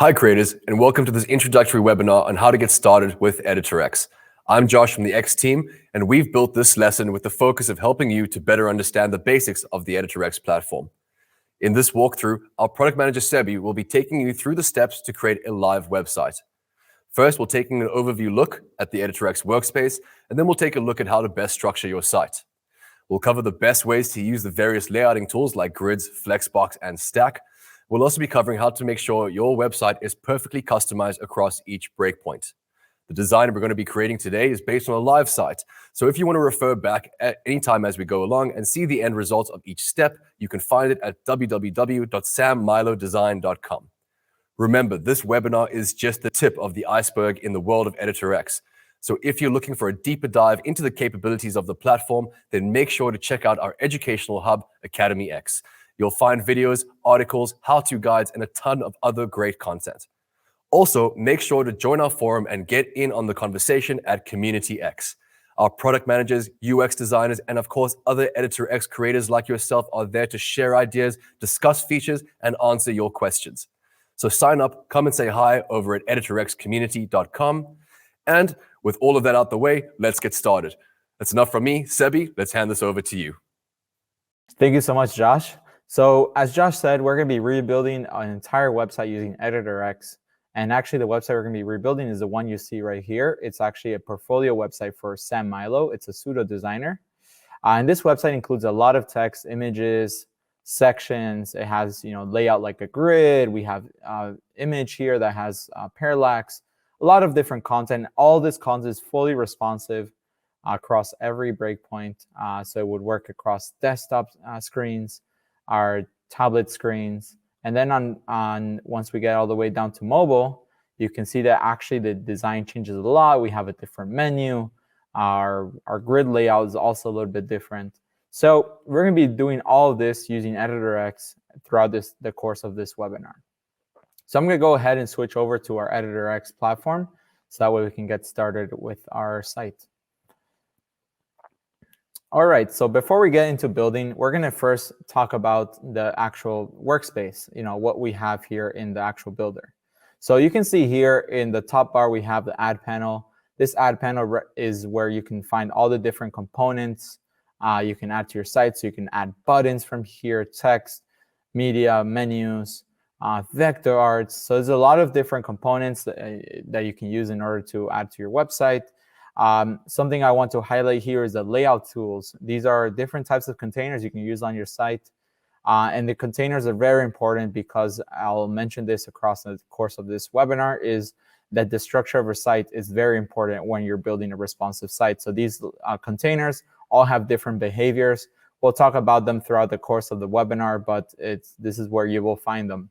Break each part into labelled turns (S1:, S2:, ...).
S1: Hi creators, and welcome to this introductory webinar on how to get started with EditorX. I'm Josh from the X team, and we've built this lesson with the focus of helping you to better understand the basics of the EditorX platform. In this walkthrough, our product manager Sebi will be taking you through the steps to create a live website. First, we'll take an overview look at the EditorX workspace, and then we'll take a look at how to best structure your site. We'll cover the best ways to use the various layouting tools like grids, flexbox, and stack. We'll also be covering how to make sure your website is perfectly customized across each breakpoint. The design we're going to be creating today is based on a live site, so if you want to refer back at any time as we go along and see the end results of each step, you can find it at www.sammilodesign.com. Remember, this webinar is just the tip of the iceberg in the world of EditorX. So if you're looking for a deeper dive into the capabilities of the platform, then make sure to check out our educational hub, Academy X. You'll find videos, articles, how-to guides, and a ton of other great content. Also, make sure to join our forum and get in on the conversation at Community X. Our product managers, UX designers, and of course, other EditorX creators like yourself are there to share ideas, discuss features, and answer your questions. So sign up, come and say hi over at editorxcommunity.com. And with all of that out the way, let's get started. That's enough from me. Sebi, let's hand this over to you.
S2: Thank you so much, Josh. So as Josh said, we're going to be rebuilding an entire website using EditorX. And actually, the website we're going to be rebuilding is the one you see right here. It's actually a portfolio website for Sam Milo. It's a pseudo designer. And this website includes a lot of text, images, sections. It has layout like a grid. We have image here that has parallax, a lot of different content. All this content is fully responsive across every breakpoint. So it would work across desktop screens, our tablet screens, and then on once we get all the way down to mobile, you can see that actually the design changes a lot. We have a different menu. Our grid layout is also a little bit different. So we're going to be doing all of this using EditorX throughout the course of this webinar. So I'm going to go ahead and switch over to our EditorX platform, so that way we can get started with our site. All right, so before we get into building, we're going to first talk about the actual workspace, what we have here in the actual builder. So you can see here in the top bar, we have the add panel. This add panel is where you can find all the different components you can add to your site. So you can add buttons from here, text, media, menus, vector arts. So there's a lot of different components that you can use in order to add to your website. Something I want to highlight here is the layout tools. These are different types of containers you can use on your site. And the containers are very important because I'll mention this across the course of this webinar, is that the structure of a site is very important when you're building a responsive site. So these containers all have different behaviors. We'll talk about them throughout the course of the webinar, but this is where you will find them.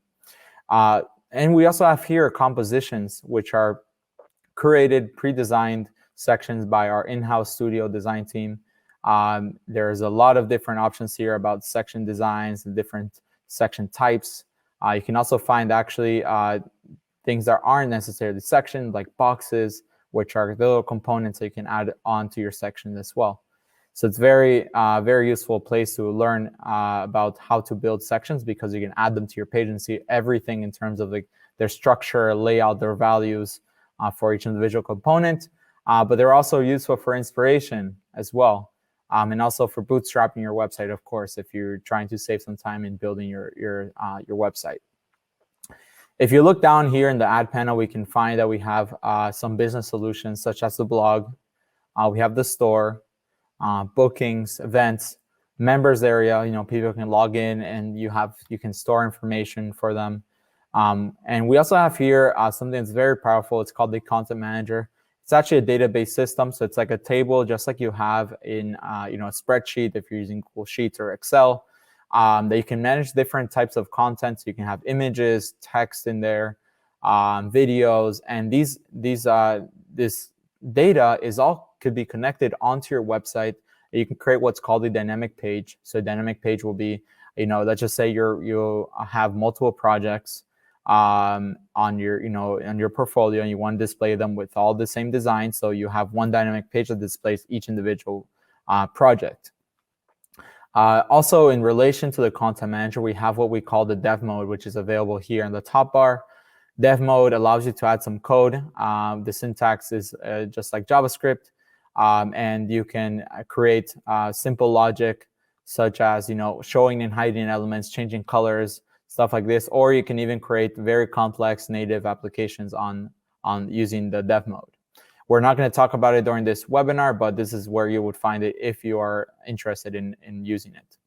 S2: And we also have here compositions, which are created, pre-designed sections by our in-house studio design team. There's a lot of different options here about section designs and different section types. You can also find actually things that aren't necessarily sections, like boxes, which are little components that you can add on to your section as well. So it's very useful place to learn about how to build sections, because you can add them to your page and see everything in terms of their structure, layout, their values for each individual component. But they're also useful for inspiration as well, and also for bootstrapping your website, of course, if you're trying to save some time in building your website. If you look down here in the add panel, we can find that we have some business solutions, such as the blog. We have the store, bookings, events, members area. People can log in and you can store information for them. And we also have here something that's very powerful. It's called the Content Manager. It's actually a database system, so it's like a table, just like you have in a spreadsheet if you're using Google Sheets or Excel, that you can manage different types of content. So you can have images, text in there, videos, and this data could be connected onto your website. You can create what's called a dynamic page. So a dynamic page will be, let's just say you have multiple projects on your portfolio, and you want to display them with all the same design. So you have one dynamic page that displays each individual project. Also, in relation to the Content Manager, we have what we call the dev mode, which is available here in the top bar. Dev mode allows you to add some code. The syntax is just like JavaScript, and you can create simple logic, such as showing and hiding elements, changing colors, stuff like this. Or you can even create very complex native applications on using the dev mode. We're not going to talk about it during this webinar, but this is where you would find it if you are interested in using it.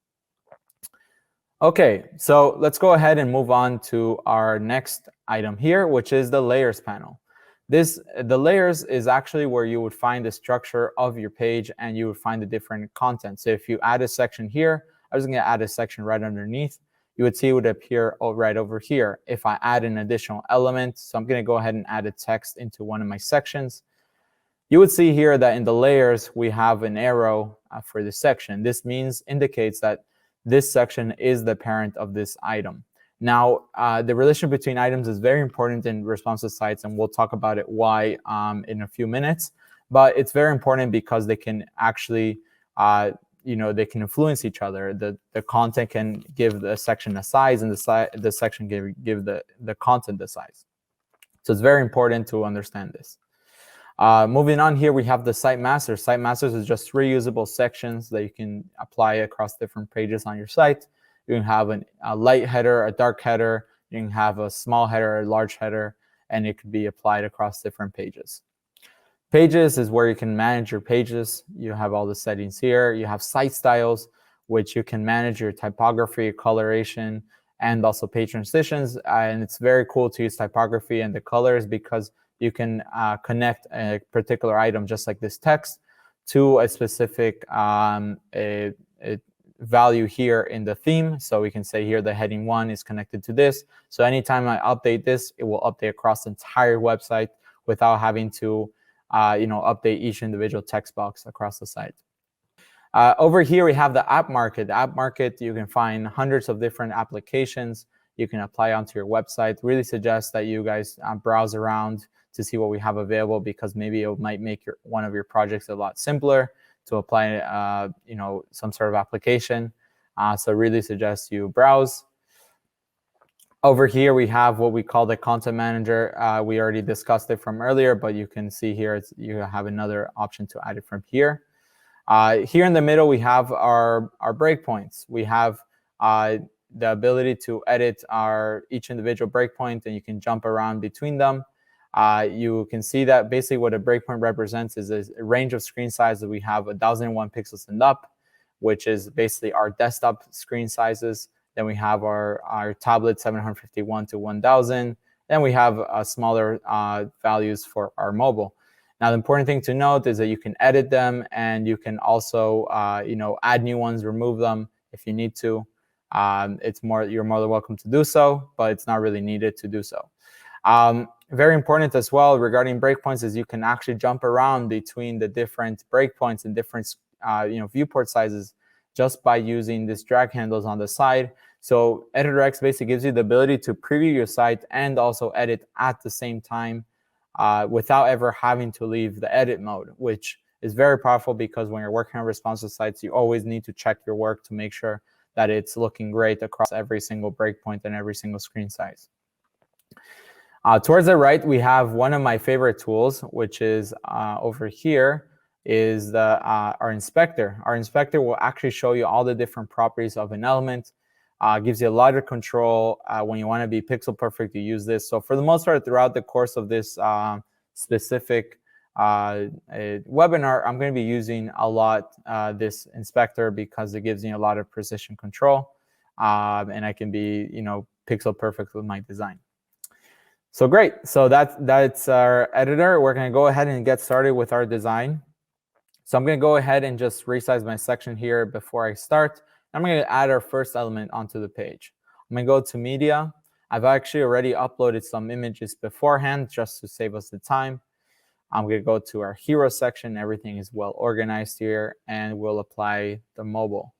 S2: Okay, so let's go ahead and move on to our next item here, which is the layers panel. The layers is actually where you would find the structure of your page, and you would find the different content. So if you add a section here, I was going to add a section right underneath. You would see it would appear right over here. If I add an additional element, so I'm going to go ahead and add a text into one of my sections, you would see here that in the layers, we have an arrow for this section. This indicates that this section is the parent of this item. Now, the relation between items is very important in responsive sites, and we'll talk about it why in a few minutes. But it's very important because they can actually, they can influence each other. The content can give the section a size, and the section give the content the size. So it's very important to understand this. Moving on here, we have the site masters. Site masters is just reusable sections that you can apply across different pages on your site. You can have a light header, a dark header. You can have a small header, a large header, and it could be applied across different pages. Pages is where you can manage your pages. You have all the settings here. You have site styles, which you can manage your typography, coloration, and also page transitions. And it's very cool to use typography and the colors because you can connect a particular item, just like this text, to a specific a value here in the theme. So we can say here the heading 1 is connected to this. So anytime I update this, it will update across the entire website without having to update each individual text box across the site. Over here, we have the app market. The app market, you can find hundreds of different applications you can apply onto your website. Really suggest that you guys browse around to see what we have available, because maybe it might make one of your projects a lot simpler to apply some sort of application. So really suggest you browse. Over here, we have what we call the content manager. We already discussed it from earlier, but you can see here you have another option to add it from here. Here in the middle, we have our breakpoints. We have the ability to edit each individual breakpoint, and you can jump around between them. You can see that basically what a breakpoint represents is a range of screen size that we have 1001 pixels and up, which is basically our desktop screen sizes. Then we have our tablet 751 to 1000. Then we have smaller values for our mobile. Now, the important thing to note is that you can edit them, and you can also add new ones, remove them if you need to. You're more than welcome to do so, but it's not really needed to do so. Very important as well regarding breakpoints is you can actually jump around between the different breakpoints and different viewport sizes just by using these drag handles on the side. So EditorX basically gives you the ability to preview your site and also edit at the same time without ever having to leave the edit mode, which is very powerful because when you're working on responsive sites, you always need to check your work to make sure that it's looking great across every single breakpoint and every single screen size. Towards the right, we have one of my favorite tools, which is over here, is our inspector. Our inspector will actually show you all the different properties of an element. Gives you a lot of control. When you want to be pixel perfect, you use this. So for the most part, throughout the course of this specific webinar, I'm going to be using a lot this inspector because it gives me a lot of precision control, and I can be pixel perfect with my design. So great. So that's our editor. We're going to go ahead and get started with our design. So I'm going to go ahead and just resize my section here before I start. I'm going to add our first element onto the page. I'm going to go to media. I've actually already uploaded some images beforehand just to save us the time. I'm going to go to our hero section. Everything is well organized here, and we'll apply the mobile.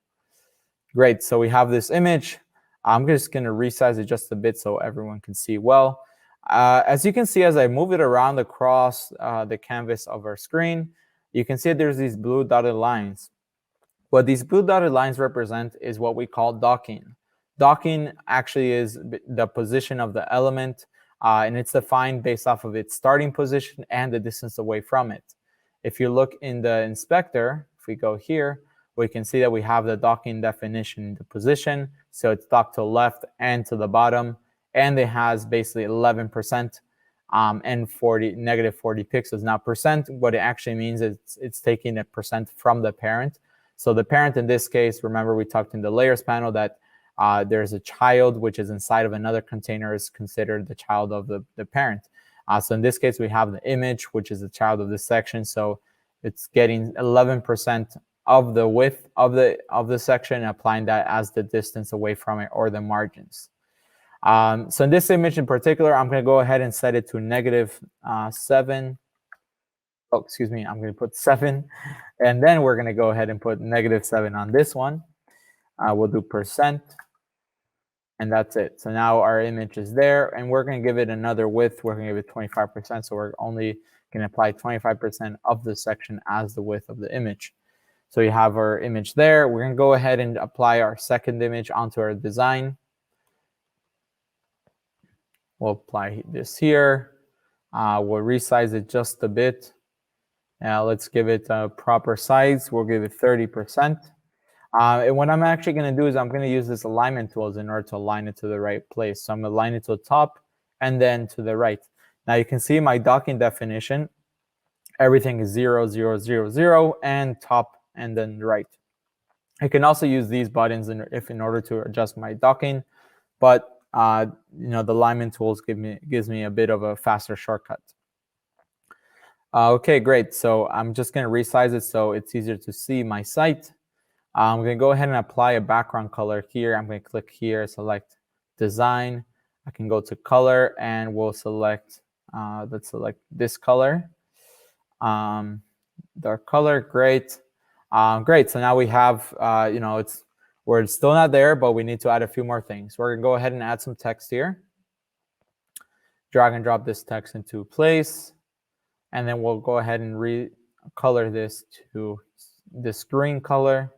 S2: Great. So we have this image. I'm just going to resize it just a bit so everyone can see well. As you can see, as I move it around across the canvas of our screen, you can see there's these blue dotted lines. What these blue dotted lines represent is what we call docking. Docking actually is the position of the element and it's defined based off of its starting position and the distance away from it. If you look in the inspector, if we go here, we can see that we have the docking definition in the position. So it's docked to the left and to the bottom, and it has basically 11% and negative 40 pixels. Now, percent, what it actually means is it's taking a percent from the parent. So the parent in this case, remember we talked in the layers panel that there's a child which is inside of another container is considered the child of the parent. So in this case, we have the image, which is the child of this section. So it's getting 11% of the width of the section and applying that as the distance away from it or the margins. So in this image in particular, I'm going to go ahead and set it to -7. Oh, excuse me, I'm going to put 7. And then we're going to go ahead and put -7 on this one. We'll do %. And that's it. So now our image is there, and we're going to give it another width. We're going to give it 25%. So we're only going to apply 25% of the section as the width of the image. So you have our image there. We're going to go ahead and apply our second image onto our design. We'll apply this here. We'll resize it just a bit. Now let's give it a proper size. We'll give it 30%. And what I'm actually going to do is I'm going to use this alignment tools in order to align it to the right place. So I'm going to align it to the top and then to the right. Now you can see my docking definition. Everything is 0, 0, 0, 0, and top and then right. I can also use these buttons in order to adjust my docking, but the alignment tools gives me a bit of a faster shortcut. Okay, great. So I'm just going to resize it so it's easier to see my site. I'm going to go ahead and apply a background color here. I'm going to click here, select design. I can go to color and we'll select, let's select this color. Dark color, great. Great, so now we have, we're still not there, but we need to add a few more things. We're going to go ahead and add some text here. Drag and drop this text into place. And then we'll go ahead and recolor this to this green color.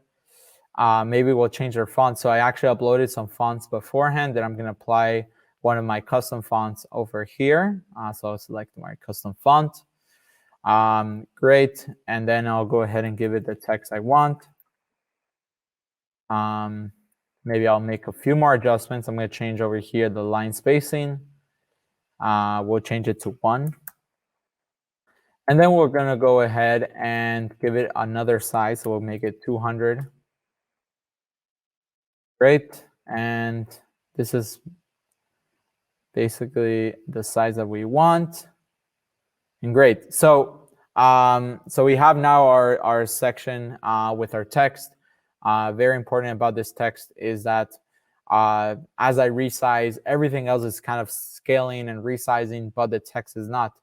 S2: Maybe we'll change our font. So I actually uploaded some fonts beforehand that I'm going to apply one of my custom fonts over here. So I'll select my custom font. Great. And then I'll go ahead and give it the text I want. Maybe I'll make a few more adjustments. I'm going to change over here the line spacing. We'll change it to 1. And then we're going to go ahead and give it another size. So we'll make it 200. Great. And this is basically the size that we want. And great. So we have now our section with our text. Very important about this text is that as I resize, everything else is kind of scaling and resizing, but the text is not.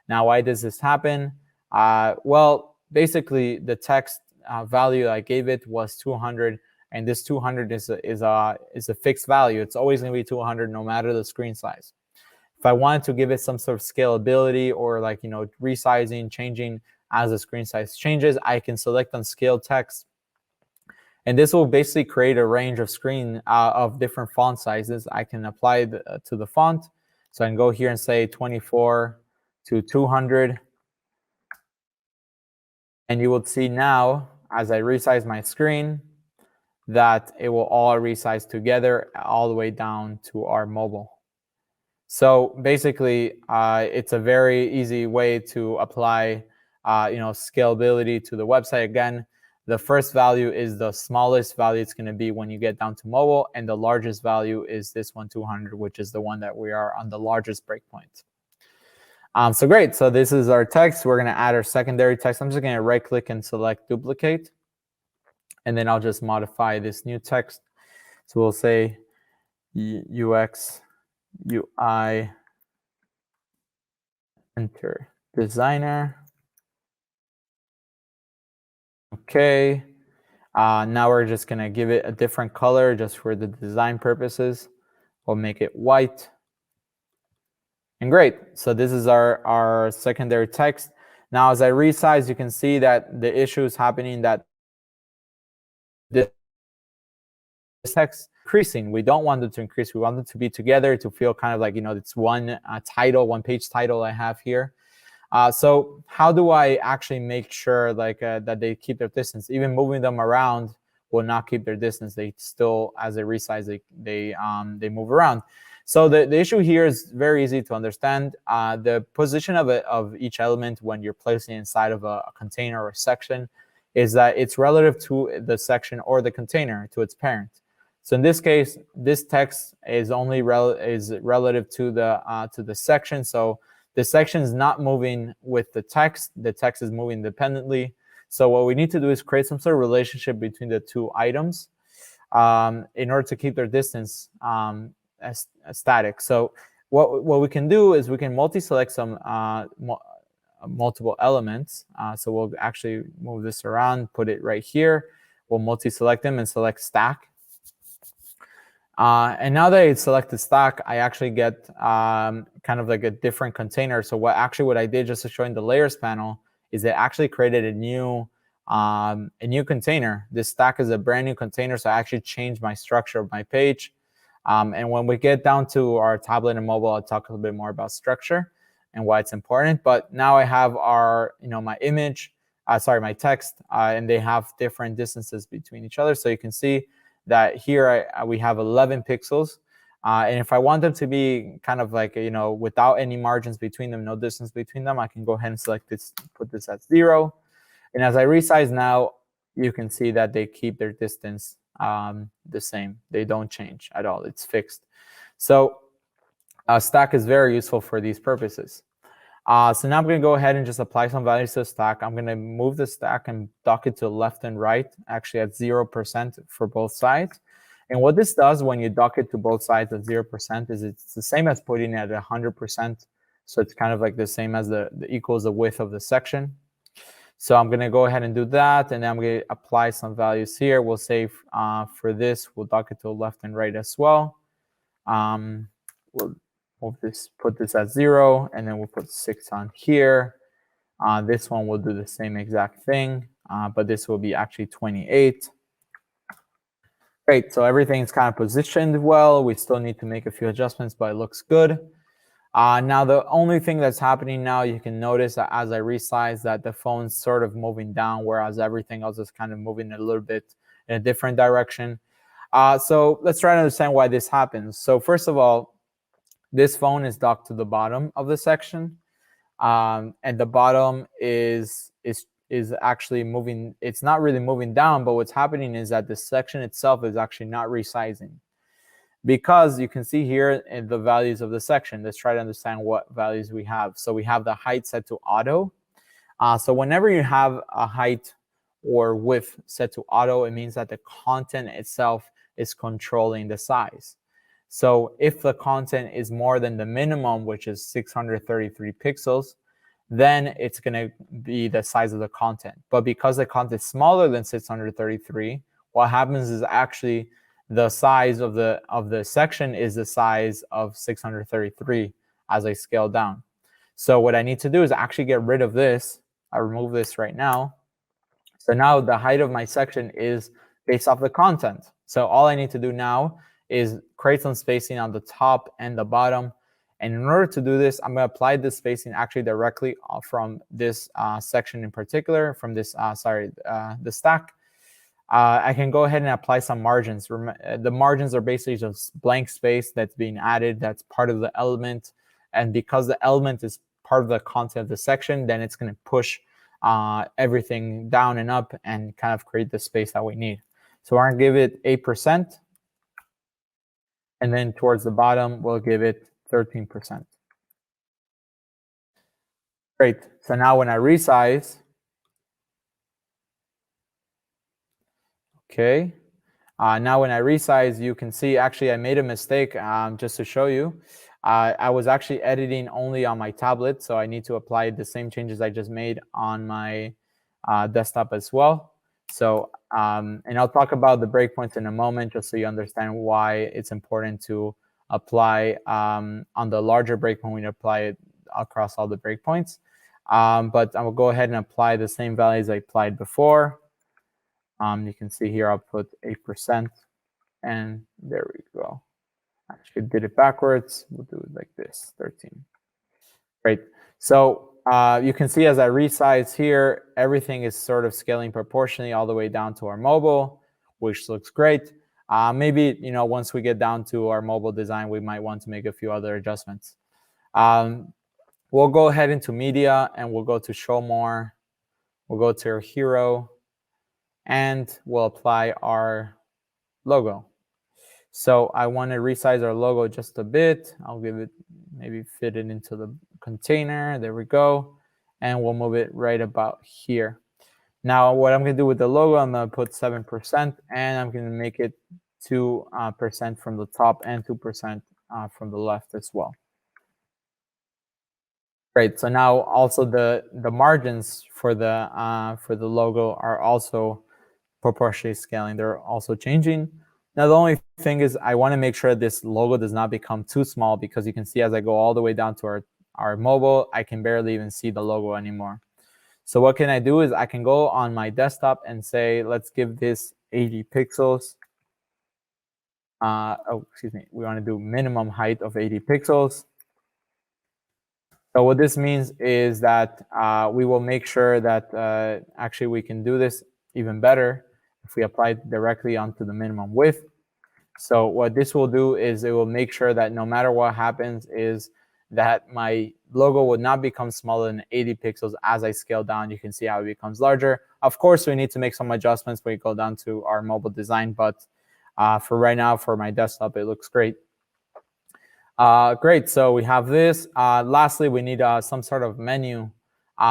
S2: Now, why does this happen? Well, basically, the text value I gave it was 200, and this 200 is a fixed value. It's always going to be 200 no matter the screen size. If I wanted to give it some sort of scalability or resizing, changing as the screen size changes, I can select on scale text. And this will basically create a range of of different font sizes. I can apply to the font. So I can go here and say 24 to 200. And you will see now, as I resize my screen, that it will all resize together all the way down to our mobile. So basically, it's a very easy way to apply scalability to the website. Again, the first value is the smallest value it's going to be when you get down to mobile, and the largest value is this one, 200, which is the one that we are on the largest breakpoint. So great. So this is our text. We're going to add our secondary text. I'm just going to right-click and select duplicate, and then I'll just modify this new text. So we'll say UX, UI, enter designer. Okay. Now we're just going to give it a different color just for the design purposes. We'll make it white. And great. So this is our secondary text. Now, as I resize, you can see that the issue is happening that this text decreasing. We don't want them to increase. We want them to be together to feel kind of like, it's one title, one page title I have here. So how do I actually make sure that they keep their distance? Even moving them around will not keep their distance. They still, as they resize, they move around. So the issue here is very easy to understand. The position of each element when you're placing inside of a container or a section is that it's relative to the section or the container, to its parent. So in this case, this text is only relative to the section. So the section is not moving with the text. The text is moving independently. So what we need to do is create some sort of relationship between the two items in order to keep their distance as static. So what we can do is we can multi-select some multiple elements. So we'll actually move this around, put it right here. We'll multi-select them and select stack. And now that I selected stack, I actually get kind of like a different container. So what I did just to show in the layers panel is I actually created a new container. This stack is a brand new container, so I actually changed my structure of my page. And when we get down to our tablet and mobile, I'll talk a little bit more about structure and why it's important. But now I have my image, my text, and they have different distances between each other. So you can see that here we have 11 pixels. And if I want them to be kind of like, without any margins between them, no distance between them, I can go ahead and select this, put this at 0. And as I resize now, you can see that they keep their distance the same. They don't change at all. It's fixed. So stack is very useful for these purposes. So now I'm going to go ahead and just apply some values to the stack. I'm going to move the stack and dock it to left and right, actually at 0% for both sides. And what this does when you dock it to both sides at 0% is it's the same as putting it at 100%. So it's kind of like the same as the equals the width of the section. So I'm going to go ahead and do that. And then I'm going to apply some values here. We'll say for this, we'll dock it to left and right as well. We'll put this at 0, and then we'll put 6 on here. This one will do the same exact thing, but this will be actually 28. Great, so everything's kind of positioned well. We still need to make a few adjustments, but it looks good. Now, the only thing that's happening now, you can notice that as I resize that the phone's sort of moving down, whereas everything else is kind of moving a little bit in a different direction. So let's try to understand why this happens. So first of all, this phone is docked to the bottom of the section, and the bottom is actually moving. It's not really moving down, but what's happening is that the section itself is actually not resizing, because you can see here in the values of the section. Let's try to understand what values we have. So we have the height set to auto. So whenever you have a height or width set to auto, it means that the content itself is controlling the size. So if the content is more than the minimum, which is 633 pixels, then it's going to be the size of the content. But because the content is smaller than 633, what happens is actually the size of the section is the size of 633 as I scale down. So what I need to do is actually get rid of this. I remove this right now. So now the height of my section is based off the content. So all I need to do now is create some spacing on the top and the bottom. And in order to do this, I'm going to apply this spacing actually directly from this section in particular, from this, the stack. I can go ahead and apply some margins. The margins are basically just blank space that's being added, that's part of the element. And because the element is part of the content of the section, then it's going to push everything down and up and kind of create the space that we need. So we're going to give it 8%. And then towards the bottom, we'll give it 13%. Great. So now when I resize, okay. Now when I resize, you can see actually I made a mistake just to show you. I was actually editing only on my tablet, so I need to apply the same changes I just made on my desktop as well. So, and I'll talk about the breakpoints in a moment, just so you understand why it's important to apply on the larger breakpoint. We apply it across all the breakpoints. But I will go ahead and apply the same values I applied before. You can see here I'll put 8%. And there we go. Actually did it backwards. We'll do it like this, 13. Great. So you can see as I resize here, everything is sort of scaling proportionally all the way down to our mobile, which looks great. Maybe, once we get down to our mobile design, we might want to make a few other adjustments. We'll go ahead into media and we'll go to show more. We'll go to our hero and we'll apply our logo. So I want to resize our logo just a bit. I'll give it, maybe fit it into the container. There we go. And we'll move it right about here. Now, what I'm going to do with the logo, I'm going to put 7%, and I'm going to make it 2% from the top and 2% from the left as well. Great. So now also the margins for the logo are also proportionally scaling. They're also changing. Now, the only thing is I want to make sure this logo does not become too small, because you can see as I go all the way down to our mobile, I can barely even see the logo anymore. So what can I do is I can go on my desktop and say, let's give this 80 pixels. Excuse me. We want to do minimum height of 80 pixels. So what this means is that we will make sure that actually we can do this even better if we apply it directly onto the minimum width. So what this will do is it will make sure that no matter what happens is that my logo would not become smaller than 80 pixels as I scale down. You can see how it becomes larger. Of course, we need to make some adjustments when we go down to our mobile design, but for right now, for my desktop, it looks great. Great, so we have this. Lastly, we need some sort of menu.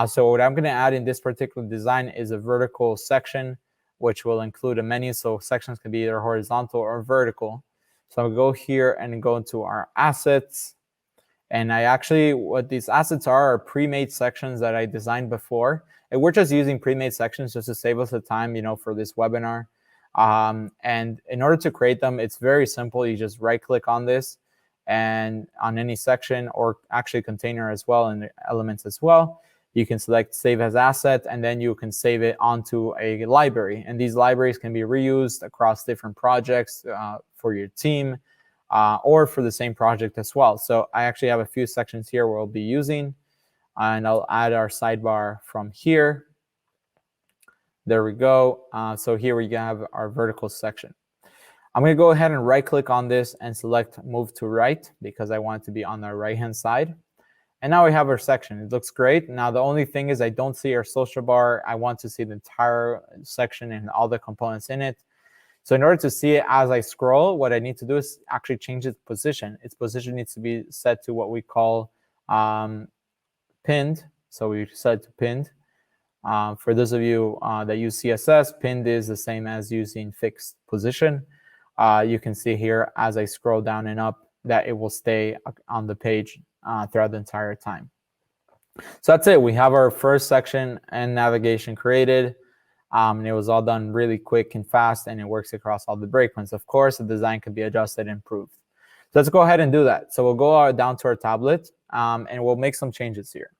S2: So what I'm going to add in this particular design is a vertical section, which will include a menu. So sections can be either horizontal or vertical. So I'll go here and go into our assets. And what these assets are pre-made sections that I designed before. And we're just using pre-made sections just to save us the time, for this webinar. And in order to create them, it's very simple. You just right-click on this and on any section, or actually container as well, and the elements as well. You can select Save as Asset, and then you can save it onto a library. And these libraries can be reused across different projects for your team, or for the same project as well. So I actually have a few sections here where I'll be using, and I'll add our sidebar from here. There we go. So here we have our vertical section. I'm going to go ahead and right-click on this and select Move to Right, because I want it to be on the right-hand side. And now we have our section. It looks great. Now, the only thing is I don't see our social bar. I want to see the entire section and all the components in it. So in order to see it as I scroll, what I need to do is actually change its position. Its position needs to be set to what we call pinned. So we set to pinned. For those of you that use CSS, pinned is the same as using fixed position. You can see here as I scroll down and up that it will stay on the page throughout the entire time. So that's it. We have our first section and navigation created. And it was all done really quick and fast, and it works across all the breakpoints. Of course, the design can be adjusted and improved. So let's go ahead and do that. So we'll go down to our tablet, and we'll make some changes here.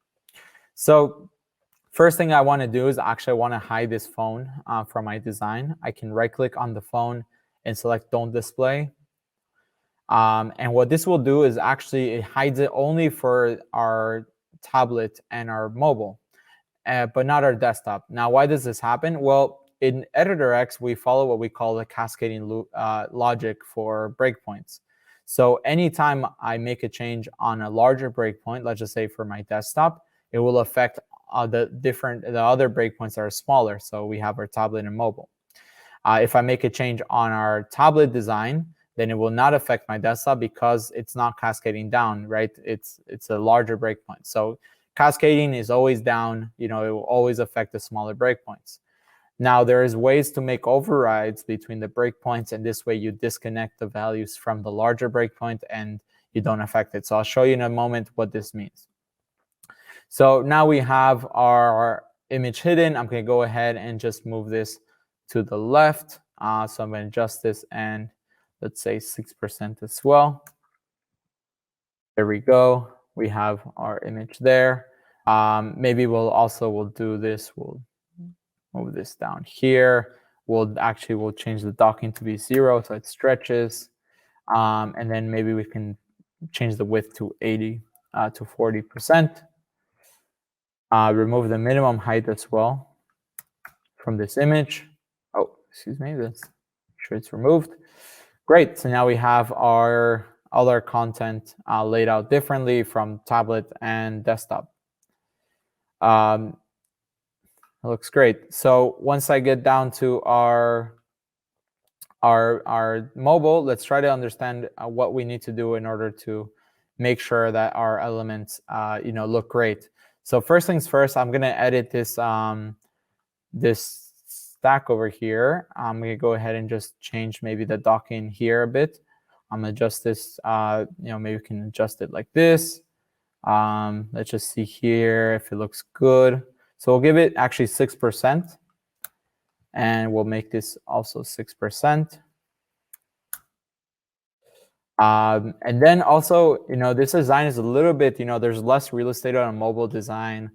S2: So first thing I want to do is actually I want to hide this phone from my design. I can right-click on the phone and select Don't Display. And what this will do is actually it hides it only for our tablet and our mobile, but not our desktop. Now, why does this happen? Well, in Editor X, we follow what we call the cascading logic for breakpoints. So anytime I make a change on a larger breakpoint, let's just say for my desktop, it will affect the other breakpoints that are smaller. So we have our tablet and mobile. If I make a change on our tablet design, then it will not affect my desktop because it's not cascading down, right? It's a larger breakpoint. So cascading is always down. It will always affect the smaller breakpoints. Now, there is ways to make overrides between the breakpoints, and this way you disconnect the values from the larger breakpoint and you don't affect it. So I'll show you in a moment what this means. So now we have our image hidden. I'm going to go ahead and just move this to the left. So I'm going to adjust this and let's say 6% as well. There we go. We have our image there. Maybe we'll do this. We'll move this down here. we'll change the docking to be 0 so it stretches. And then maybe we can change the width to 80 to 40%. Remove the minimum height as well from this image. Oh, excuse me, let's make sure it's removed. Great, so now we have all our content laid out differently from tablet and desktop. It looks great. So once I get down to our mobile, let's try to understand what we need to do in order to make sure that our elements look great. So first things first, I'm going to edit this this stack over here. I'm going to go ahead and just change maybe the docking here a bit. I'm going to adjust this, maybe we can adjust it like this. Let's just see here if it looks good. So we'll give it actually 6%. And we'll make this also 6%. And then also, this design is a little bit, there's less real estate on a mobile design.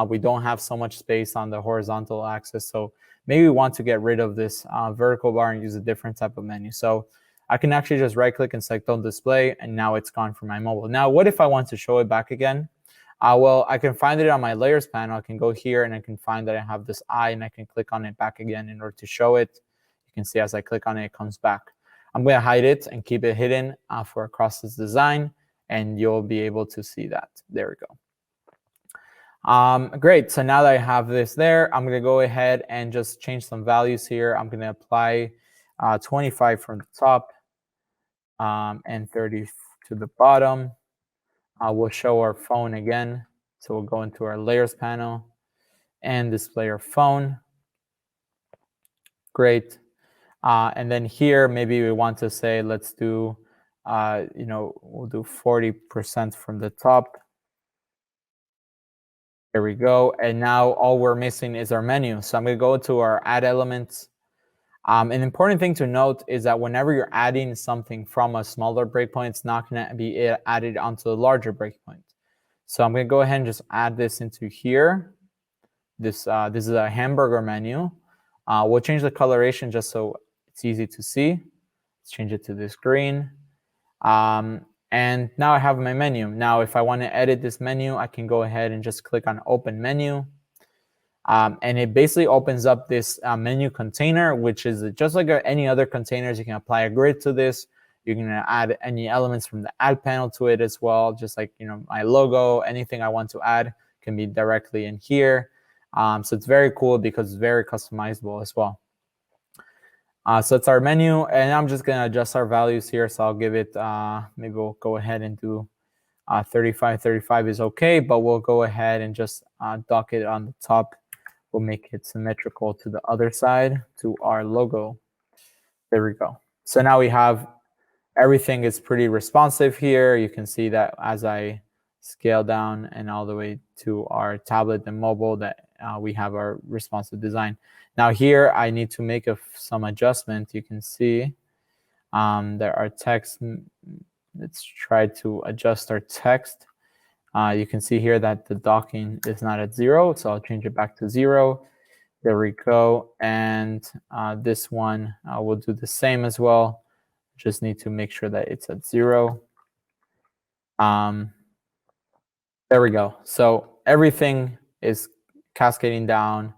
S2: We don't have so much space on the horizontal axis. So maybe we want to get rid of this vertical bar and use a different type of menu. So I can actually just right click and select don't display, and now it's gone for my mobile. Now, what if I want to show it back again? Well, I can find it on my layers panel. I can go here and I can find that I have this eye, and I can click on it back again in order to show it. You can see as I click on it, it comes back. I'm going to hide it and keep it hidden for across this design, and you'll be able to see that. There we go. Great. So now that I have this there, I'm going to go ahead and just change some values here. I'm going to apply 25 from the top and 30 to the bottom. We'll show our phone again. So we'll go into our layers panel and display our phone. Great. And then here, maybe we want to say, let's do, we'll do 40% from the top. There we go. And now all we're missing is our menu. So I'm going to go to our add elements. An important thing to note is that whenever you're adding something from a smaller breakpoint, it's not going to be added onto the larger breakpoint. So I'm going to go ahead and just add this into here. This is a hamburger menu. We'll change the coloration just so it's easy to see. Let's change it to this green. And now I have my menu. Now, if I want to edit this menu, I can go ahead and just click on Open Menu. And it basically opens up this menu container, which is just like any other containers. You can apply a grid to this. You can add any elements from the add panel to it as well. Just like my logo, anything I want to add can be directly in here. So it's very cool because it's very customizable as well. So it's our menu, and I'm just going to adjust our values here. So I'll give it, maybe we'll go ahead and do 35. 35 is OK, but we'll go ahead and just dock it on the top. We'll make it symmetrical to the other side, to our logo. There we go. So now we have everything is pretty responsive here. You can see that as I scale down and all the way to our tablet and mobile, that we have our responsive design. Now here, I need to make some adjustment. You can see that our text, let's try to adjust our text. You can see here that the docking is not at 0, so I'll change it back to 0. There we go. And this one, we'll do the same as well. Just need to make sure that it's at 0. There we go. So everything is cascading down.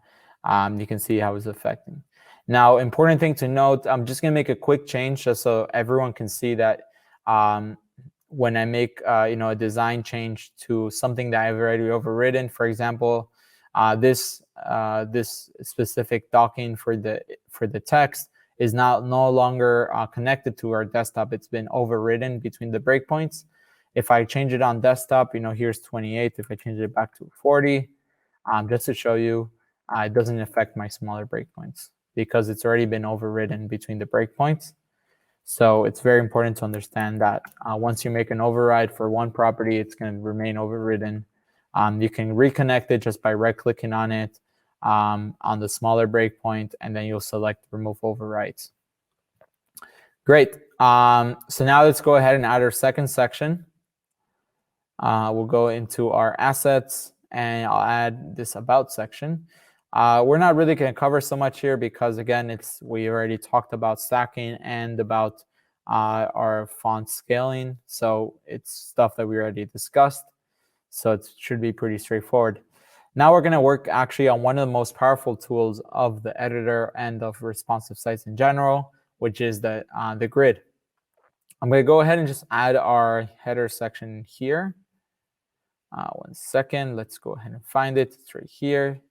S2: You can see how it's affecting. Now, important thing to note, I'm just going to make a quick change just so everyone can see that when I make a design change to something that I've already overridden, for example, this specific docking for the text is now no longer connected to our desktop. It's been overridden between the breakpoints. If I change it on desktop, here's 28. If I change it back to 40, just to show you, it doesn't affect my smaller breakpoints because it's already been overridden between the breakpoints. So it's very important to understand that once you make an override for one property, it's going to remain overridden. You can reconnect it just by right-clicking on it on the smaller breakpoint, and then you'll select Remove Overrides. Great. So now let's go ahead and add our second section. We'll go into our assets, and I'll add this About section. We're not really going to cover so much here because, again, we already talked about stacking and about our font scaling. So it's stuff that we already discussed. So it should be pretty straightforward. Now we're going to work actually on one of the most powerful tools of the editor and of responsive sites in general, which is the grid. I'm going to go ahead and just add our header section here. 1 second. Let's go ahead and find it. It's right here.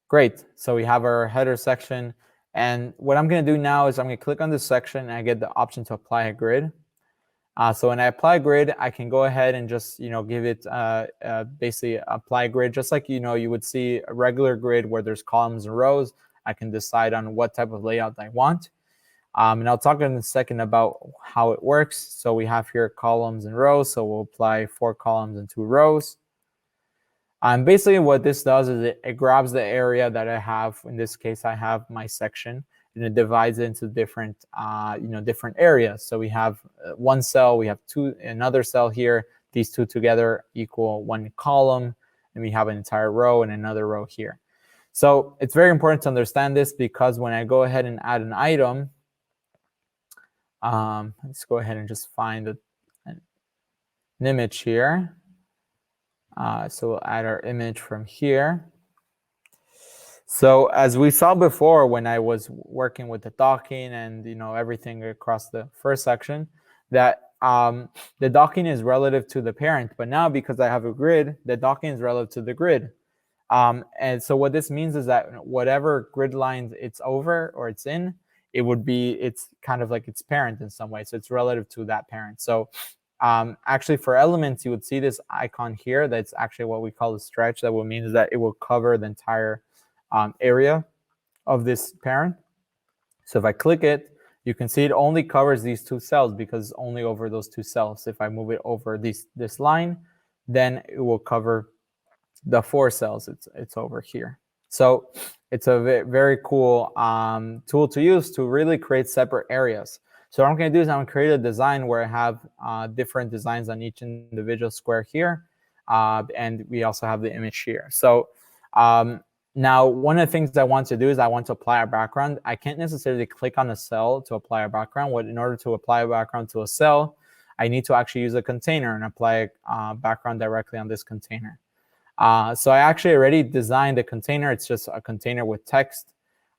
S2: Great. So we have our header section. And what I'm going to do now is I'm going to click on this section and I get the option to apply a grid. So when I apply a grid, I can go ahead and just give it basically apply a grid, just like you would see a regular grid where there's columns and rows. I can decide on what type of layout I want. And I'll talk in a second about how it works. So we have here columns and rows. So we'll apply 4 columns and 2 rows. And basically what this does is it grabs the area that I have. In this case, I have my section, and it divides it into different, different areas. So we have 1 cell, we have another cell here. These 2 together equal 1 column, and we have an entire row and another row here. So it's very important to understand this because when I go ahead and add an item, let's go ahead and just find an image here. So we'll add our image from here. So as we saw before, when I was working with the docking and everything across the first section, that the docking is relative to the parent. But now because I have a grid, the docking is relative to the grid. And so what this means is that whatever grid lines it's over or it's in, it's kind of like its parent in some way. So it's relative to that parent. So actually for elements, you would see this icon here. That's actually what we call a stretch. That will mean that it will cover the entire area of this parent. So if I click it, you can see it only covers these 2 cells because it's only over those 2 cells. If I move it over this line, then it will cover the 4 cells it's over here. So it's a very cool tool to use to really create separate areas. So what I'm going to do is I'm going to create a design where I have different designs on each individual square here. And we also have the image here. So now, one of the things I want to do is I want to apply a background. I can't necessarily click on a cell to apply a background. In order to apply a background to a cell, I need to actually use a container and apply a background directly on this container. So I actually already designed a container. It's just a container with text.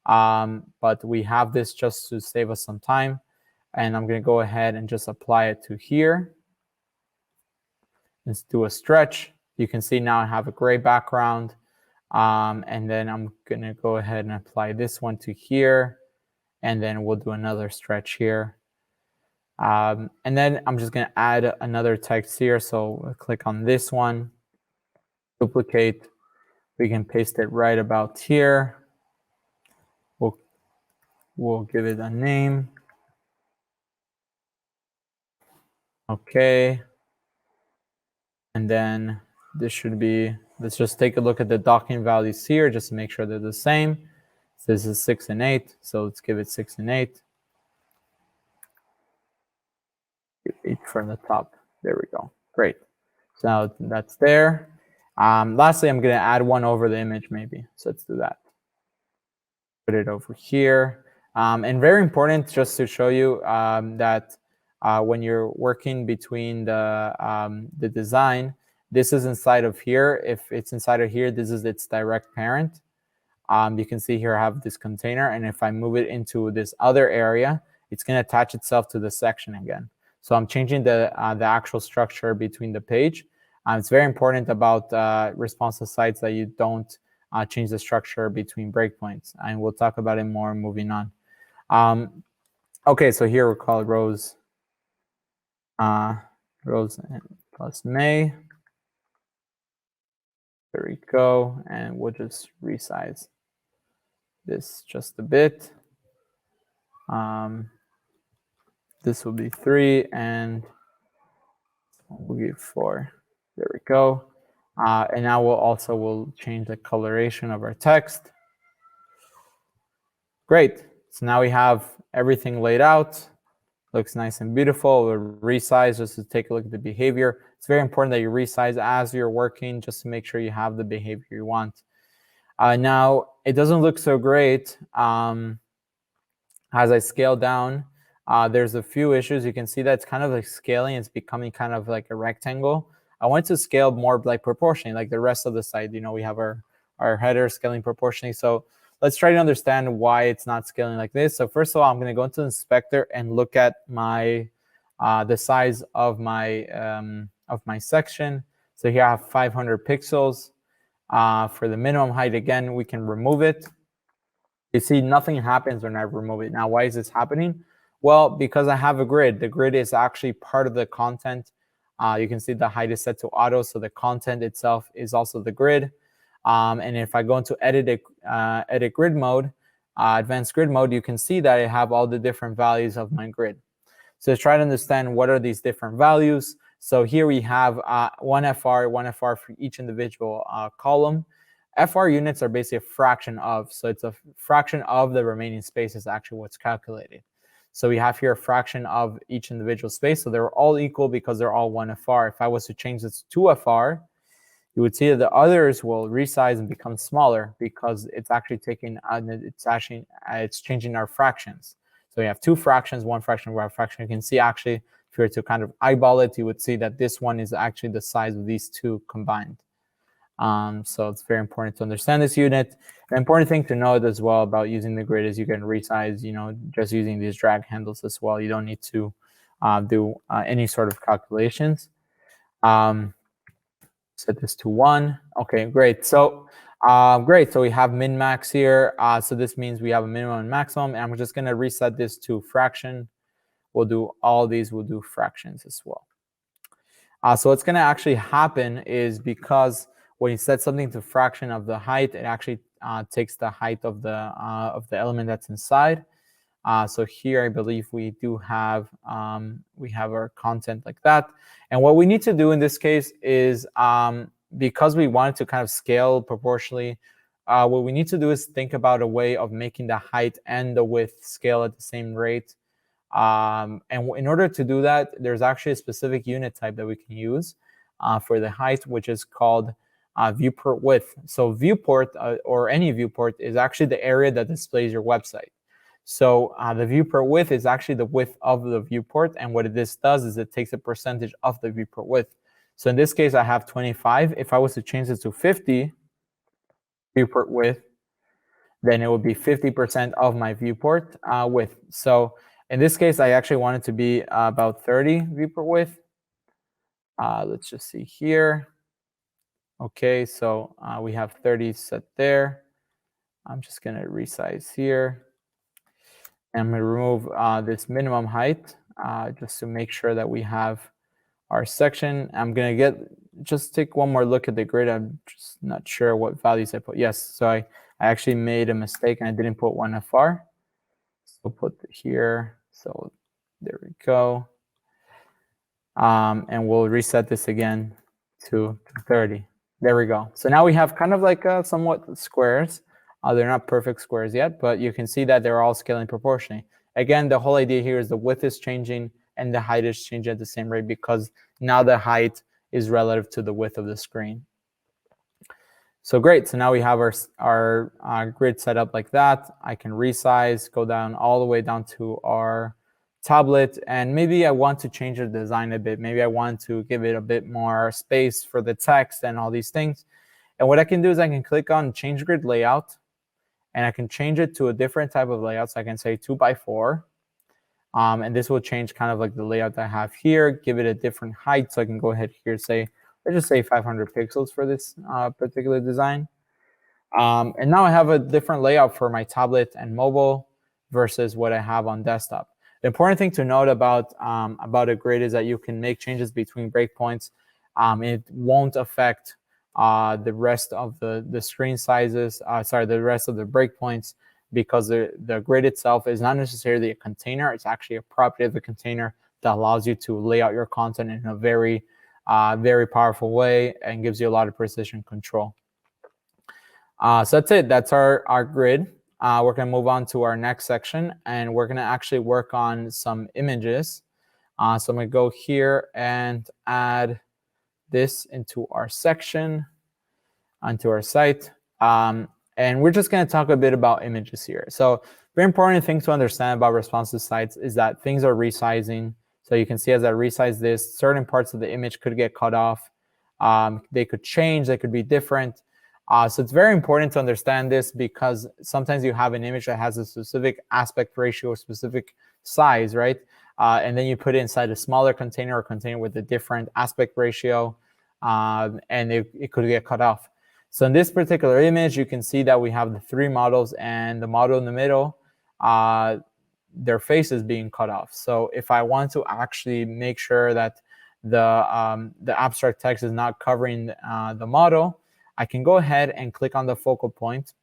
S2: But we have this just to save us some time. And I'm going to go ahead and just apply it to here. Let's do a stretch. You can see now I have a gray background. And then I'm going to go ahead and apply this one to here. And then we'll do another stretch here. And then I'm just going to add another text here. So we'll click on this one, duplicate. We can paste it right about here. We'll give it a name. OK. And then this should be, let's just take a look at the docking values here just to make sure they're the same. So this is 6 and 8. So let's give it 6 and 8. 8 from the top. There we go. Great. So now that's there. Lastly, I'm going to add one over the image maybe. So let's do that. Put it over here. And very important just to show you that when you're working between the design, this is inside of here. If it's inside of here, this is its direct parent. You can see here I have this container. And if I move it into this other area, it's going to attach itself to the section again. So I'm changing the actual structure between the page. It's very important about responsive sites that you don't change the structure between breakpoints. And we'll talk about it more moving on. OK, so here we'll call it rows. Rows plus May. There we go. And we'll just resize this just a bit. This will be 3, and we'll give 4. There we go. And now we'll change the coloration of our text. Great. So now we have everything laid out. Looks nice and beautiful. We'll resize just to take a look at the behavior. It's very important that you resize as you're working just to make sure you have the behavior you want. Now, it doesn't look so great. As I scale down, there's a few issues. You can see that it's kind of like scaling. It's becoming kind of like a rectangle. I want to scale more like proportionally, like the rest of the site. We have our header scaling proportionally. So let's try to understand why it's not scaling like this. So first of all, I'm going to go into the inspector and look at my the size of my section. So here I have 500 pixels. For the minimum height, again, we can remove it. You see nothing happens when I remove it. Now, why is this happening? Well, because I have a grid. The grid is actually part of the content. You can see the height is set to auto, so the content itself is also the grid. And if I go into edit grid mode, advanced grid mode, you can see that I have all the different values of my grid. So try to understand what are these different values. So here we have one FR for each individual column. FR units are basically a fraction of, so it's a fraction of the remaining space is actually what's calculated. So we have here a fraction of each individual space. So they're all equal because they're all 1 FR. If I was to change this to 2 FR, you would see that the others will resize and become smaller because it's actually taking, it's changing our fractions. So we have 2 fractions, 1 fraction, 1 fraction. You can see actually, if you were to kind of eyeball it, you would see that this one is actually the size of these 2 combined. So it's very important to understand this unit. An important thing to note as well about using the grid is you can resize, just using these drag handles as well. You don't need to do any sort of calculations. Set this to 1. Okay, great. So great. So we have min max here. So this means we have a minimum and maximum. And I'm just going to reset this to fraction. We'll do all these. We'll do fractions as well. So what's going to actually happen is because when you set something to fraction of the height, it actually takes the height of the element that's inside. So here, I believe we do have our content like that. And what we need to do in this case is because we wanted to kind of scale proportionally, what we need to do is think about a way of making the height and the width scale at the same rate. And in order to do that, there's actually a specific unit type that we can use for the height, which is called viewport width. So viewport or any viewport is actually the area that displays your website. So the viewport width is actually the width of the viewport. And what this does is it takes a percentage of the viewport width. So in this case, I have 25. If I was to change this to 50 viewport width, then it would be 50% of my viewport width. So in this case, I actually want it to be about 30 viewport width. Let's just see here. Okay, so we have 30 set there. I'm just going to resize here. And I'm going to remove this minimum height just to make sure that we have our section. I'm going to just take one more look at the grid. I'm just not sure what values I put. Yes, so I actually made a mistake and I didn't put 1 FR. So put it here. So there we go. And we'll reset this again to 30. There we go. So now we have kind of like somewhat squares. They're not perfect squares yet, but you can see that they're all scaling proportionally. Again, the whole idea here is the width is changing and the height is changing at the same rate because now the height is relative to the width of the screen. So great. So now we have our grid set up like that. I can resize, go down all the way down to our tablet, and maybe I want to change the design a bit. Maybe I want to give it a bit more space for the text and all these things. And what I can do is I can click on change grid layout, and I can change it to a different type of layout. So I can say 2x4, and this will change kind of like the layout I have here, give it a different height. So I can go ahead here, say, let's just say 500 pixels for this particular design. And now I have a different layout for my tablet and mobile versus what I have on desktop. The important thing to note about a grid is that you can make changes between breakpoints. It won't affect the rest of the screen sizes, the rest of the breakpoints, because the grid itself is not necessarily a container. It's actually a property of the container that allows you to lay out your content in a very, very powerful way and gives you a lot of precision control. So that's it. That's our grid. We're going to move on to our next section, and we're going to actually work on some images. So I'm going to go here and add this into our section, onto our site. And And we're just going to talk a bit about images here. So very important thing to understand about responsive sites is that things are resizing. So you can see as I resize this, certain parts of the image could get cut off. They could change, they could be different. So it's very important to understand this because sometimes you have an image that has a specific aspect ratio or specific size, right? And then you put it inside a smaller container or container with a different aspect ratio, and it could get cut off. So in this particular image, you can see that we have the 3 models, and the model in the middle, their face is being cut off. So if I want to actually make sure that the abstract text is not covering the model, I can go ahead and click on the focal point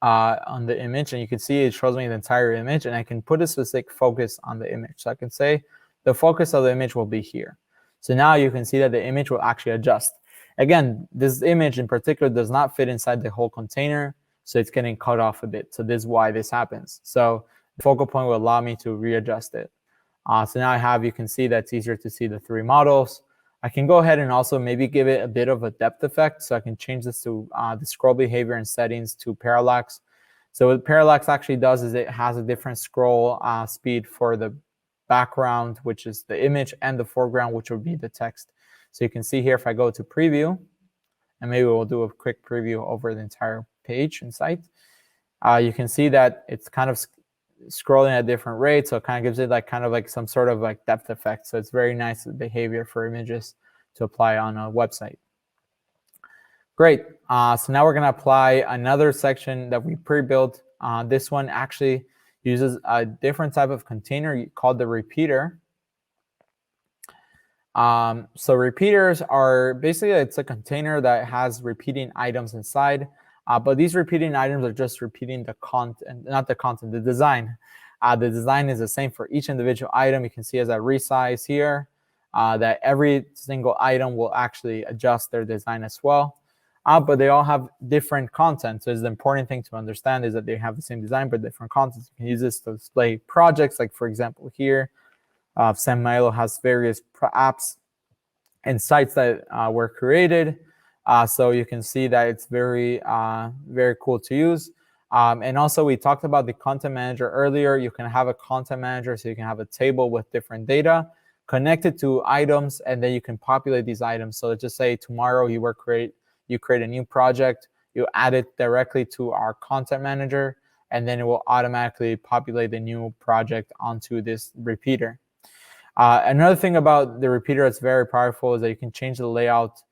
S2: on the image, and you can see it shows me the entire image, and I can put a specific focus on the image. So I can say the focus of the image will be here. So now you can see that the image will actually adjust. Again, this image in particular does not fit inside the whole container, so it's getting cut off a bit. So this is why this happens. So the focal point will allow me to readjust it. So now you can see that it's easier to see the 3 models. I can go ahead and also maybe give it a bit of a depth effect. So I can change this to the scroll behavior and settings to parallax. So what parallax actually does is it has a different scroll speed for the background, which is the image, and the foreground, which would be the text. So you can see here if I go to preview, and maybe we'll do a quick preview over the entire page in sight, you can see that it's kind of scrolling at different rates, so it kind of gives it kind of some sort of depth effect. So it's very nice behavior for images to apply on a website. Great. So now we're going to apply another section that we pre-built. This one actually uses a different type of container called the repeater. So repeaters are basically, it's a container that has repeating items inside. But these repeating items are just repeating the content, not the content, the design. The design is the same for each individual item. You can see as I resize here that every single item will actually adjust their design as well. But they all have different content. So the important thing to understand is that they have the same design but different content. You can use this to display projects. Like for example here, Sam Milo has various apps and sites that were created. So you can see that it's very, very cool to use. And also we talked about the content manager earlier. You can have a content manager, so you can have a table with different data connected to items, and then you can populate these items. So let's just say tomorrow you create a new project, you add it directly to our content manager, and then it will automatically populate the new project onto this repeater. Another thing about the repeater that's very powerful is that you can change the layout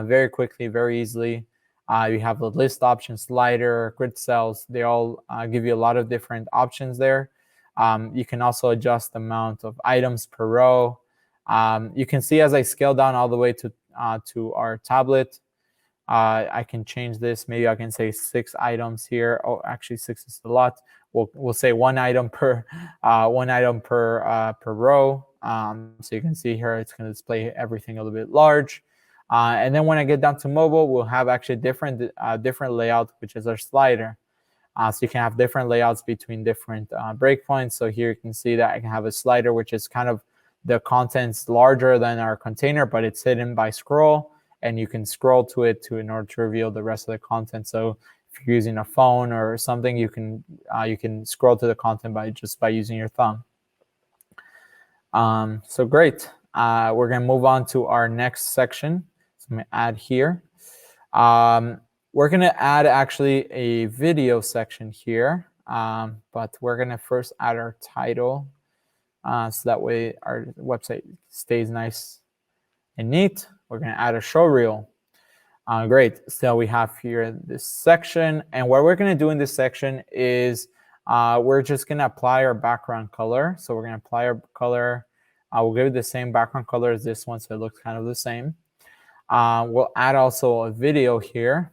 S2: very quickly, very easily. You have the list option, slider, grid cells. They all give you a lot of different options there. You can also adjust the amount of items per row. You can see as I scale down all the way to our tablet, I can change this. Maybe I can say 6 items here. Oh, actually 6 is a lot. We'll say 1 item per row. So you can see here it's going to display everything a little bit large. And then when I get down to mobile, we'll have actually different layout, which is our slider. So you can have different layouts between different breakpoints. So here you can see that I can have a slider, which is kind of the content's larger than our container, but it's hidden by scroll. And you can scroll to it in order to reveal the rest of the content. So if you're using a phone or something, you can scroll to the content by using your thumb. So great. We're going to move on to our next section. So I'm going to add here. We're going to add actually a video section here, but we're going to first add our title so that way our website stays nice and neat. We're going to add a show reel. Great. So we have here this section. And what we're going to do in this section is we're just going to apply our background color. So we're going to apply our color. We'll give it the same background color as this one, so it looks kind of the same. We'll add also a video here.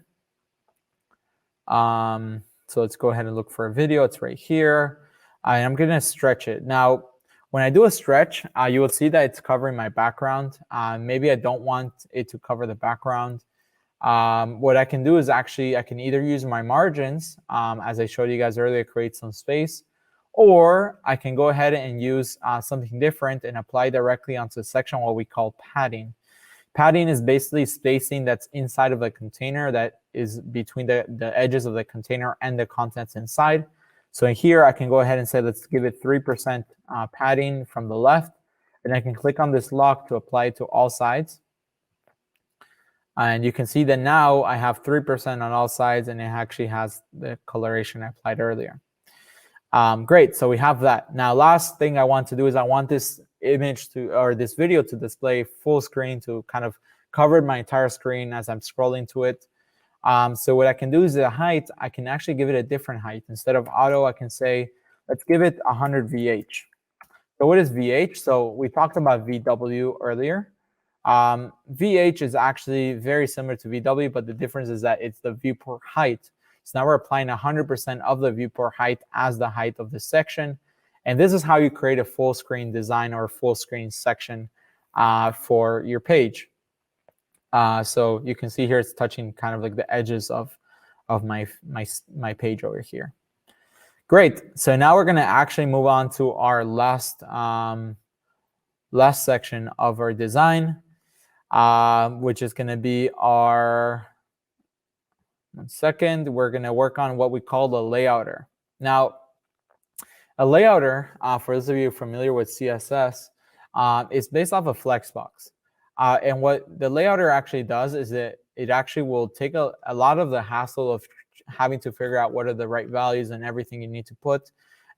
S2: So let's go ahead and look for a video. It's right here. I'm going to stretch it. Now, when I do a stretch, you will see that it's covering my background. Maybe I don't want it to cover the background. What I can do is actually I can either use my margins, as I showed you guys earlier, create some space, or I can go ahead and use something different and apply directly onto a section what we call padding. Padding is basically spacing that's inside of a container that is between the edges of the container and the contents inside. So in here, I can go ahead and say, let's give it 3% padding from the left. And I can click on this lock to apply it to all sides. And you can see that now I have 3% on all sides, and it actually has the coloration I applied earlier. Great, so we have that. Now, last thing I want to do is I want this image or this video to display full screen, to kind of cover my entire screen as I'm scrolling to it. So what I can do is the height, I can actually give it a different height. Instead of auto, I can say, let's give it 100 VH. So what is VH? So we talked about VW earlier. VH is actually very similar to VW, but the difference is that it's the viewport height. So now we're applying 100% of the viewport height as the height of the section. And this is how you create a full screen design or full screen section for your page. So you can see here it's touching kind of like the edges of my page over here. Great. So now we're going to actually move on to our last section of our design, which is going to be our, one second, we're going to work on what we call the layouter. Now, a layouter, for those of you familiar with CSS, is based off of Flexbox. And what the layouter actually does is that it actually will take a lot of the hassle of having to figure out what are the right values and everything you need to put,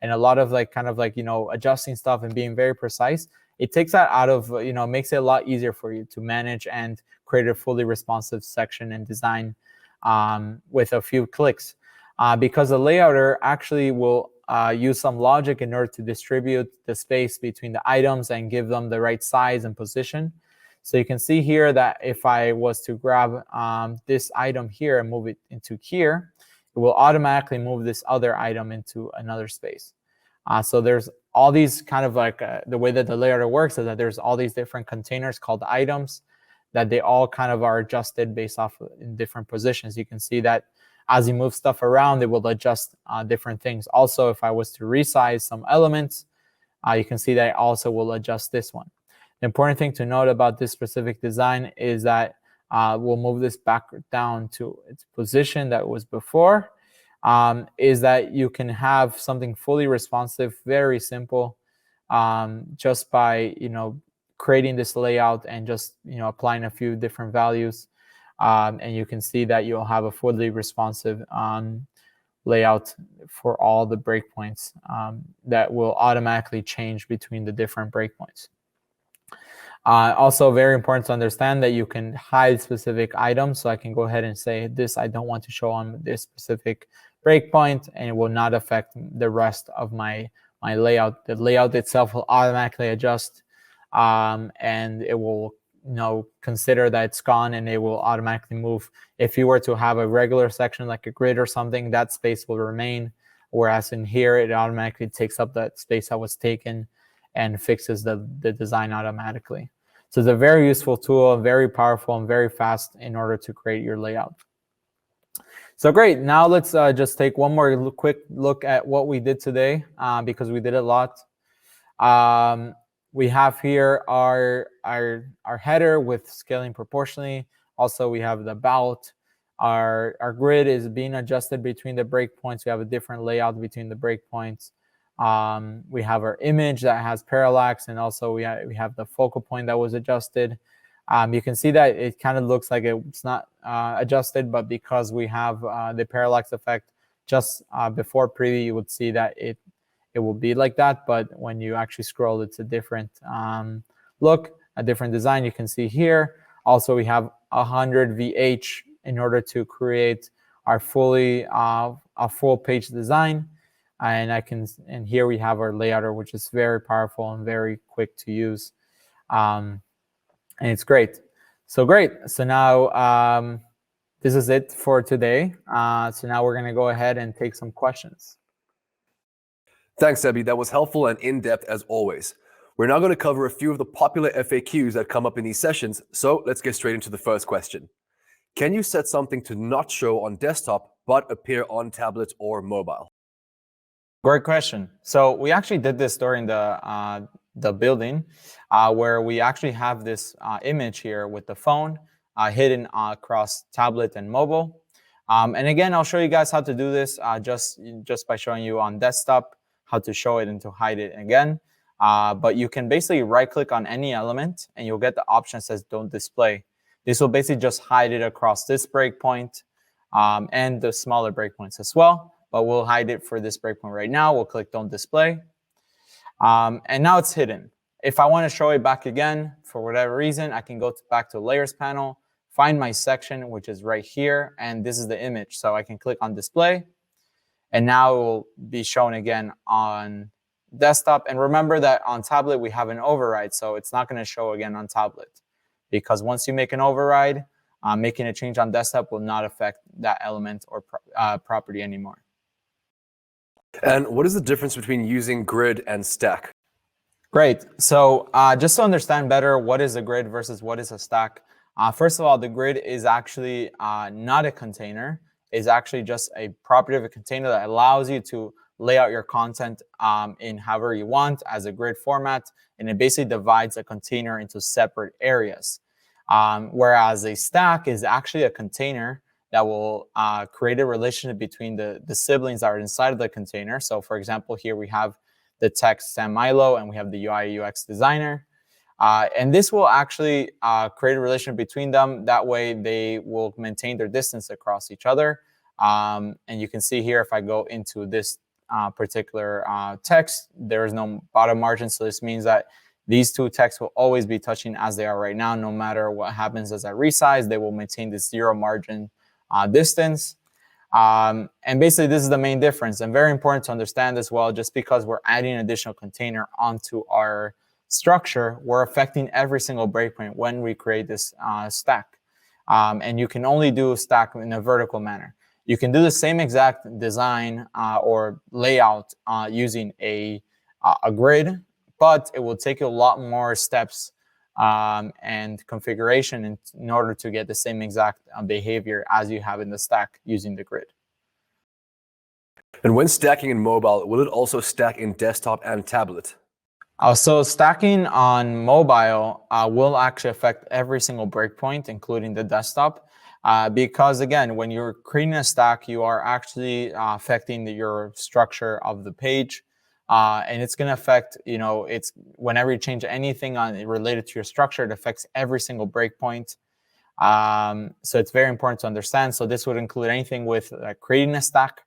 S2: and a lot of adjusting stuff and being very precise. It takes that out of, makes it a lot easier for you to manage and create a fully responsive section and design with a few clicks. Because the layouter actually will use some logic in order to distribute the space between the items and give them the right size and position. So you can see here that if I was to grab this item here and move it into here, it will automatically move this other item into another space. So there's all these kind of like the way that the layouter works is that there's all these different containers called items that they all kind of are adjusted based off in different positions. You can see that as you move stuff around, it will adjust different things. Also, if I was to resize some elements, you can see that it also will adjust this one. The important thing to note about this specific design is that we'll move this back down to its position that was before, is that you can have something fully responsive, very simple, just by creating this layout and just applying a few different values, and you can see that you'll have a fully responsive layout for all the breakpoints that will automatically change between the different breakpoints. Also very important to understand that you can hide specific items. So I can go ahead and say this I don't want to show on this specific breakpoint, and it will not affect the rest of my layout. The layout itself will automatically adjust, and it will consider that it's gone, and it will automatically move. If you were to have a regular section like a grid or something, that space will remain, whereas in here it automatically takes up that space that was taken and fixes the design automatically. So it's a very useful tool, very powerful, and very fast in order to create your layout. So great. Now let's just take one more quick look at what we did today, because we did a lot. We have here our header with scaling proportionally. Also, we have the about. Our grid is being adjusted between the breakpoints. We have a different layout between the breakpoints. We have our image that has parallax, and also we have the focal point that was adjusted. You can see that it kind of looks like it's not adjusted, but because we have the parallax effect just before preview, you would see that it will be like that. But when you actually scroll, it's a different look, a different design. You can see here. Also, we have 100 VH in order to create our a full page design. And here we have our layouter, which is very powerful and very quick to use. And it's great. So great. So now this is it for today. So now we're going to go ahead and take some questions.
S1: Thanks, Sebi. That was helpful and in-depth as always. We're now going to cover a few of the popular FAQs that come up in these sessions. So let's get straight into the first question. Can you set something to not show on desktop, but appear on tablet or mobile?
S2: Great question. So we actually did this during the building, where we actually have this image here with the phone hidden across tablet and mobile. And again, I'll show you guys how to do this just by showing you on desktop how to show it and to hide it again. But you can basically right-click on any element, and you'll get the option that says Don't Display. This will basically just hide it across this breakpoint and the smaller breakpoints as well. But we'll hide it for this breakpoint right now. We'll click Don't Display. And now it's hidden. If I want to show it back again, for whatever reason, I can go back to Layers panel, find my section, which is right here, and this is the image. So I can click on Display, and now it will be shown again on desktop. And remember that on tablet, we have an override, so it's not going to show again on tablet. Because once you make an override, making a change on desktop will not affect that element or property anymore.
S1: And what is the difference between using grid and stack?
S2: Great. So just to understand better what is a grid versus what is a stack, first of all, the grid is actually not a container. It's actually just a property of a container that allows you to lay out your content in however you want as a grid format, and it basically divides a container into separate areas. Whereas a stack is actually a container that will create a relationship between the siblings that are inside of the container. So for example, here we have the text Sam Milo, and we have the UI UX designer. And this will actually create a relationship between them. That way they will maintain their distance across each other. And you can see here, if I go into this particular text, there is no bottom margin. So this means that these two texts will always be touching as they are right now. No matter what happens as I resize, they will maintain this 0 margin distance. And basically, this is the main difference, and very important to understand as well. Just because we're adding an additional container onto our structure, we're affecting every single breakpoint when we create this stack. And you can only do a stack in a vertical manner. You can do the same exact design or layout using a grid, but it will take you a lot more steps and configuration in order to get the same exact behavior as you have in the stack using the grid.
S1: And when stacking in mobile, will it also stack in desktop and tablet?
S2: So stacking on mobile will actually affect every single breakpoint, including the desktop, because again, when you're creating a stack, you are actually affecting your structure of the page. And it's going to affect, it's whenever you change anything related to your structure, it affects every single breakpoint. So it's very important to understand. So this would include anything with creating a stack,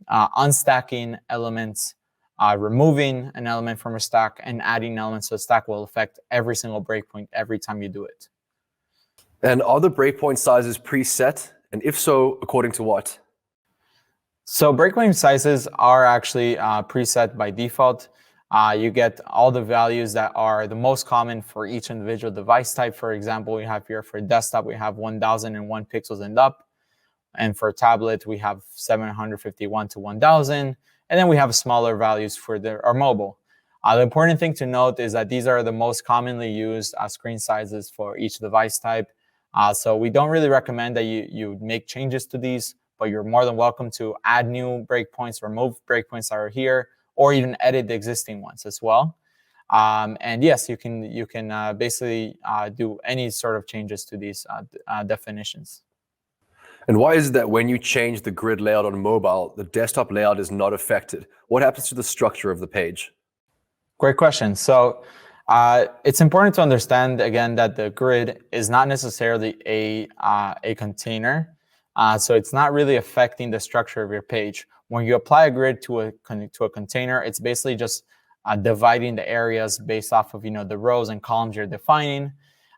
S2: unstacking elements, removing an element from a stack, and adding elements to a stack will affect every single breakpoint every time you do it.
S1: And are the breakpoint sizes preset? And if so, according to what?
S2: So breakpoint sizes are actually preset by default. You get all the values that are the most common for each individual device type. For example, we have here for desktop, we have 1001 pixels and up. And for tablet, we have 751 to 1000. And then we have smaller values for our mobile. The important thing to note is that these are the most commonly used screen sizes for each device type. So we don't really recommend that you make changes to these, but you're more than welcome to add new breakpoints, remove breakpoints that are here, or even edit the existing ones as well. And yes, you can basically do any sort of changes to these definitions.
S1: And why is it that when you change the grid layout on mobile, the desktop layout is not affected? What happens to the structure of the page?
S2: Great question. So it's important to understand, again, that the grid is not necessarily a container. So it's not really affecting the structure of your page. When you apply a grid to a container, it's basically just dividing the areas based off of the rows and columns you're defining.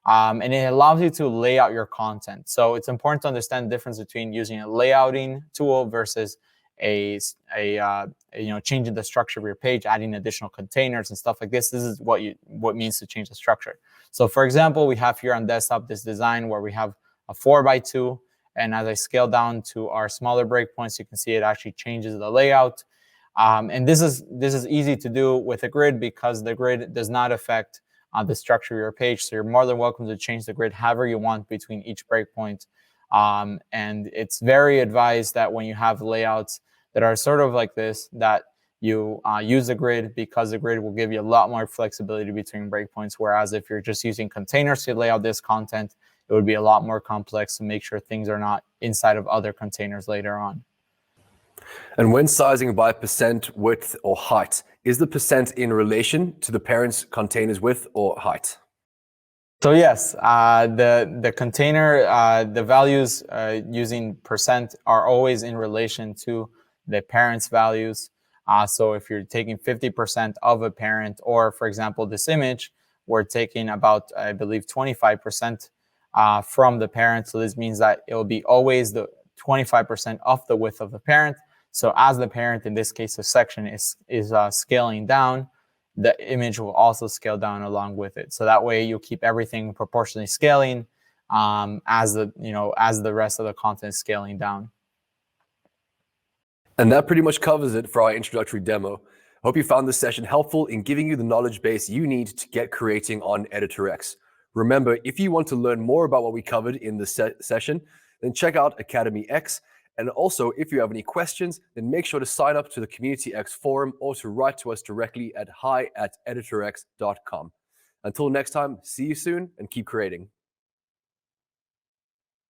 S2: And it allows you to lay out your content. So it's important to understand the difference between using a layouting tool versus changing the structure of your page, adding additional containers and stuff like this. This is what means to change the structure. So for example, we have here on desktop this design where we have a 4x2, and as I scale down to our smaller breakpoints, you can see it actually changes the layout. And this is easy to do with a grid because the grid does not affect the structure of your page. So you're more than welcome to change the grid however you want between each breakpoint. And it's very advised that when you have layouts that are sort of like this, that you use the grid, because the grid will give you a lot more flexibility between breakpoints. Whereas if you're just using containers to lay out this content, it would be a lot more complex to make sure things are not inside of other containers later on.
S1: And when sizing by percent, width, or height, is the percent in relation to the parent's container's width or height?
S2: So yes, the container, the values using percent are always in relation to the parent's values. So if you're taking 50% of a parent, or for example, this image, we're taking about, I believe, 25% from the parent. So this means that it will be always the 25% of the width of the parent. So as the parent, in this case, the section is scaling down, the image will also scale down along with it. So that way you'll keep everything proportionally scaling as the rest of the content is scaling down.
S1: And that pretty much covers it for our introductory demo. Hope you found this session helpful in giving you the knowledge base you need to get creating on EditorX. Remember, if you want to learn more about what we covered in this session, then check out Academy X. And also, if you have any questions, then make sure to sign up to the Community X forum or to write to us directly at hi@editorx.com. Until next time, see you soon and keep creating.